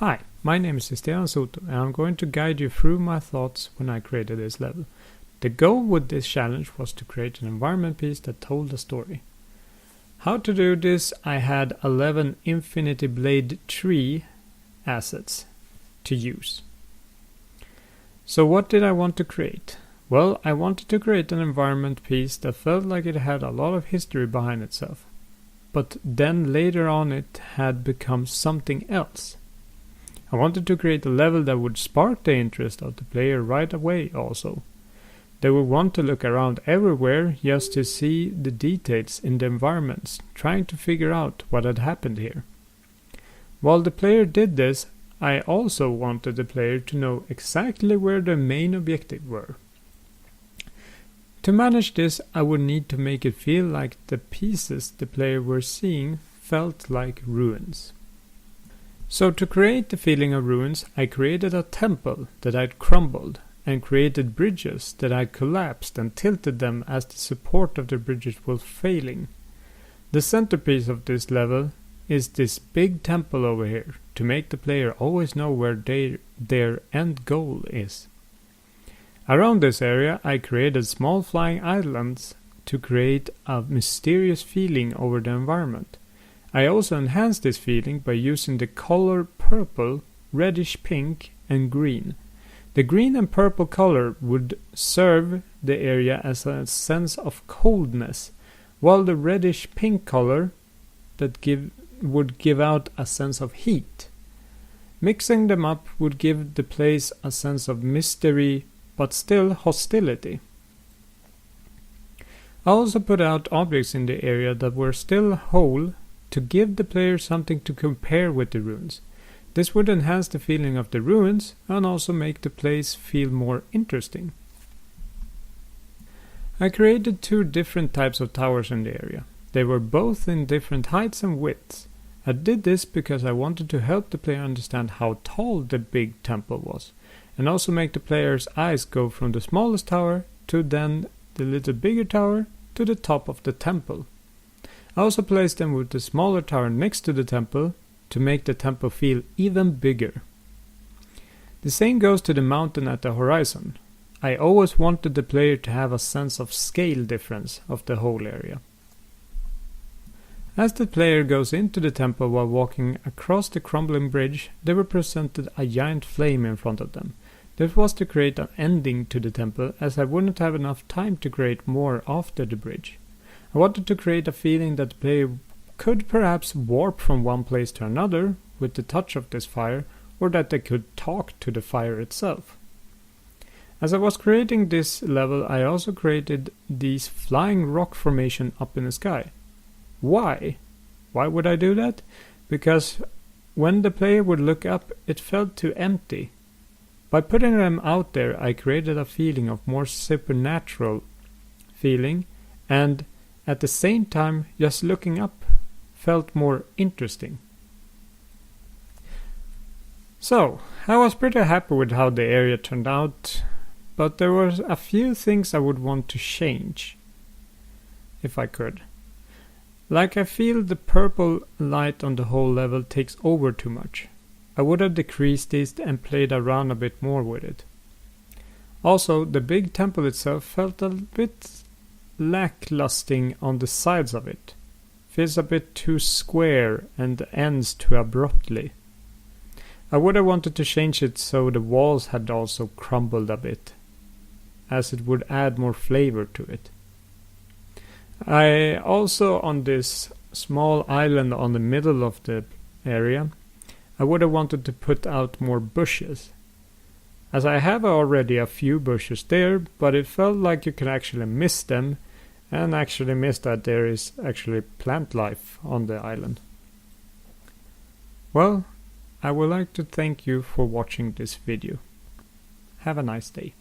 Hi, my name is Esteban Soto and I'm going to guide you through my thoughts when I created this level. The goal with this challenge was to create an environment piece that told a story. How to do this? I had 11 Infinity Blade tree assets to use. So what did I want to create? Well, I wanted to create an environment piece that felt like it had a lot of history behind itself. But then later on it had become something else. I wanted to create a level that would spark the interest of the player right away also. They would want to look around everywhere just to see the details in the environments, trying to figure out what had happened here. While the player did this, I also wanted the player to know exactly where the main objectives were. To manage this, I would need to make it feel like the pieces the player were seeing felt like ruins. So to create the feeling of ruins, I created a temple that had crumbled and created bridges that had collapsed and tilted them as the support of the bridges was failing. The centerpiece of this level is this big temple over here to make the player always know where their end goal is. Around this area I created small flying islands to create a mysterious feeling over the environment. I also enhanced this feeling by using the color purple, reddish pink and green. The green and purple color would serve the area as a sense of coldness, while the reddish pink color would give out a sense of heat. Mixing them up would give the place a sense of mystery but still hostility. I also put out objects in the area that were still whole to give the player something to compare with the ruins. This would enhance the feeling of the ruins and also make the place feel more interesting. I created two different types of towers in the area. They were both in different heights and widths. I did this because I wanted to help the player understand how tall the big temple was, and also make the player's eyes go from the smallest tower to then the little bigger tower to the top of the temple. I also placed them with the smaller tower next to the temple to make the temple feel even bigger. The same goes to the mountain at the horizon. I always wanted the player to have a sense of scale difference of the whole area. As the player goes into the temple while walking across the crumbling bridge, they were presented a giant flame in front of them. This was to create an ending to the temple, as I wouldn't have enough time to create more after the bridge. I wanted to create a feeling that the player could perhaps warp from one place to another with the touch of this fire, or that they could talk to the fire itself. As I was creating this level, I also created these flying rock formation up in the sky. Why? Why would I do that? Because when the player would look up, it felt too empty. By putting them out there, I created a feeling of more supernatural feeling, and at the same time, just looking up felt more interesting. So, I was pretty happy with how the area turned out, but there were a few things I would want to change, if I could. Like, I feel the purple light on the whole level takes over too much. I would have decreased this and played around a bit more with it. Also, the big temple itself felt a bit lacklusting on the sides of it. Feels a bit too square and ends too abruptly. I would have wanted to change it so the walls had also crumbled a bit, as it would add more flavor to it. I also, on this small island on the middle of the area, I would have wanted to put out more bushes. As I have already a few bushes there, but it felt like you can actually miss them and actually miss that there is actually plant life on the island. Well, I would like to thank you for watching this video. Have a nice day.